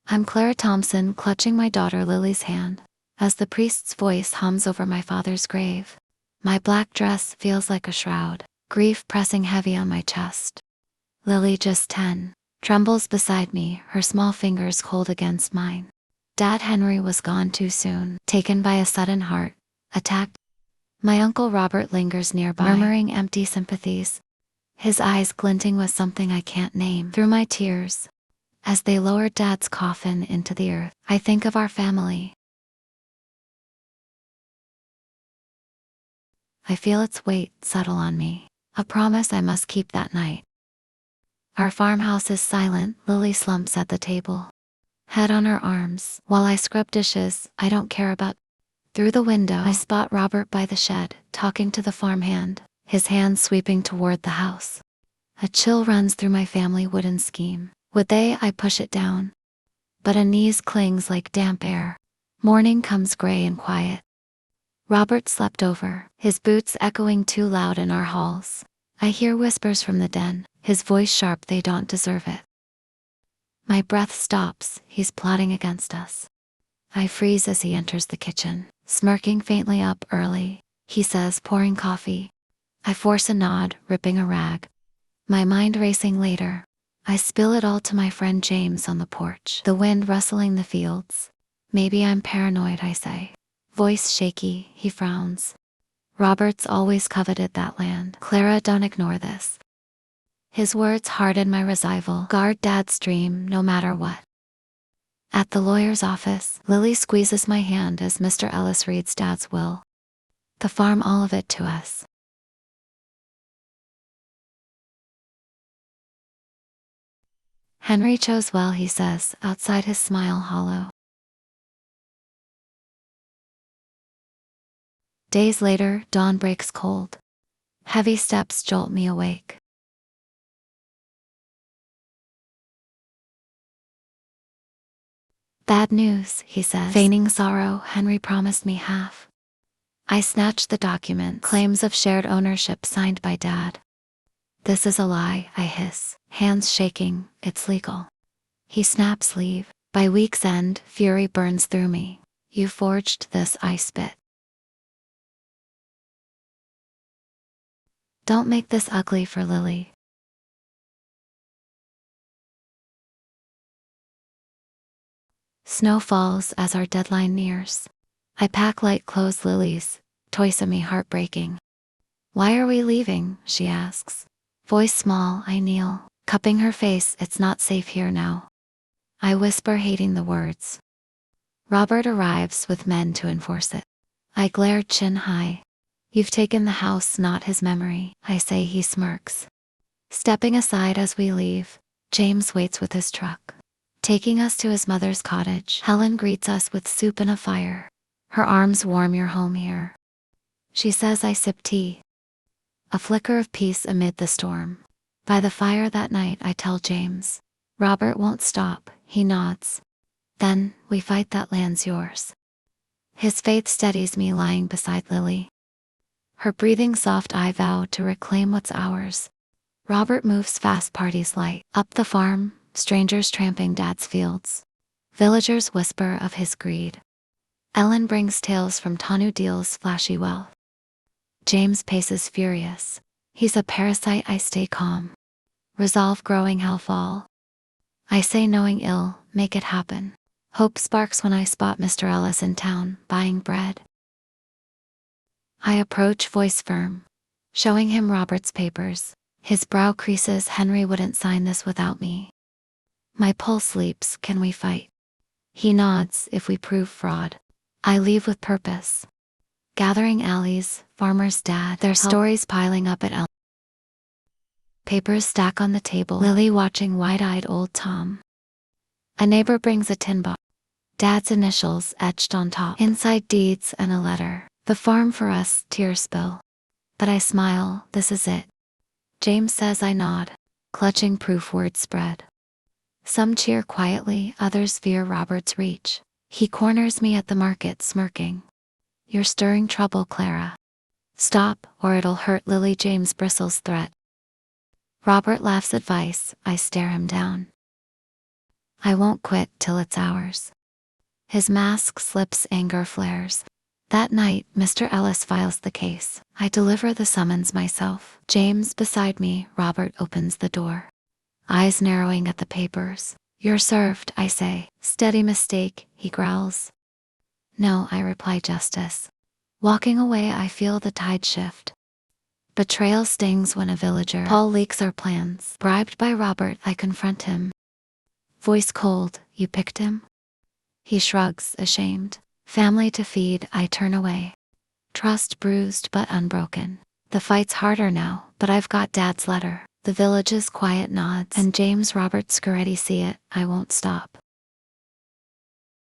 I'm Clara Thompson, clutching my daughter Lily's hand, as the priest's voice hums over my father's grave. My black dress feels like a shroud, grief pressing heavy on my chest. Lily, just 10, trembles beside me, her small fingers cold against mine. Dad Henry was gone too soon, taken by a sudden heart attack. My Uncle Robert lingers nearby, murmuring empty sympathies, his eyes glinting with something I can't name. Through my tears, as they lowered Dad's coffin into the earth, I think of our family. I feel its weight settle on me, a promise I must keep that night. Our farmhouse is silent. Lily slumps at the table, head on her arms, while I scrub dishes I don't care about. Through the window, I spot Robert by the shed, talking to the farmhand, his hand sweeping toward the house. A chill runs through my family wooden scheme. I push it down, but a knees clings like damp air. Morning comes gray and quiet. Robert slept over, his boots echoing too loud in our halls. I hear whispers from the den, his voice sharp, they don't deserve it. My breath stops, he's plotting against us. I freeze as he enters the kitchen, smirking faintly. Up early, he says, pouring coffee. I force a nod, ripping a rag, my mind racing. Later, I spill it all to my friend James on the porch, the wind rustling the fields. Maybe I'm paranoid, I say, voice shaky. He frowns. Robert's always coveted that land. Clara, don't ignore this. His words harden my resolve. Guard Dad's dream no matter what. At the lawyer's office, Lily squeezes my hand as Mr. Ellis reads Dad's will. The farm, all of it, to us. Henry chose well, he says, outside, his smile hollow. Days later, dawn breaks cold. Heavy steps jolt me awake. Bad news, he says, feigning sorrow. Henry promised me half. I snatch the document, claims of shared ownership signed by Dad. This is a lie, I hiss, hands shaking. It's legal. He snaps leave. By week's end, fury burns through me. You forged this, I spit. Don't make this ugly for Lily. Snow falls as our deadline nears. I pack light clothes. Lily's toysome, heartbreaking. Why are we leaving? She asks. Voice small, I kneel, cupping her face. It's not safe here now. I whisper, hating the words. Robert arrives with men to enforce it. I glare, chin high. You've taken the house, not his memory, I say. He smirks. Stepping aside as we leave, James waits with his truck, taking us to his mother's cottage. Helen greets us with soup and a fire. Her arms warm. You're home here, she says. I sip tea. A flicker of peace amid the storm. By the fire that night, I tell James. Robert won't stop, he nods. Then, we fight. That land's yours. His faith steadies me, lying beside Lily, her breathing soft. I vow to reclaim what's ours. Robert moves fast, parties light. Up the farm, strangers tramping Dad's fields. Villagers whisper of his greed. Ellen brings tales from Tanu Deal's flashy wealth. James paces furious. He's a parasite. I stay calm, resolve growing. Hell fall, I say, knowing ill, make it happen. Hope sparks when I spot Mr. Ellis in town, buying bread. I approach, voice firm, showing him Robert's papers. His brow creases. Henry wouldn't sign this without me. My pulse leaps. Can we fight? He nods. If we prove fraud, I leave with purpose. Gathering alleys, farmer's dad, their stories piling up at papers stack on the table. Lily watching, wide-eyed. Old Tom. A neighbor brings a tin box. Dad's initials etched on top. Inside, deeds and a letter. The farm for us. Tears spill, but I smile. This is it, James says. I nod, clutching proof. Words spread. Some cheer quietly, others fear Robert's reach. He corners me at the market, smirking. You're stirring trouble, Clara. Stop, or it'll hurt Lily. James bristles, threat. Robert laughs, advice. I stare him down. I won't quit till it's ours. His mask slips, anger flares. That night, Mr. Ellis files the case. I deliver the summons myself. James beside me, Robert opens the door. Eyes narrowing at the papers. You're served, I say. Steady mistake, he growls. No, I reply, justice. Walking away, I feel the tide shift. Betrayal stings when a villager. Paul leaks our plans. Bribed by Robert, I confront him. Voice cold, you picked him? He shrugs, ashamed. Family to feed, I turn away. Trust bruised but unbroken. The fight's harder now, but I've got Dad's letter. The village's quiet nods, and James Robert Scaretti see it. I won't stop.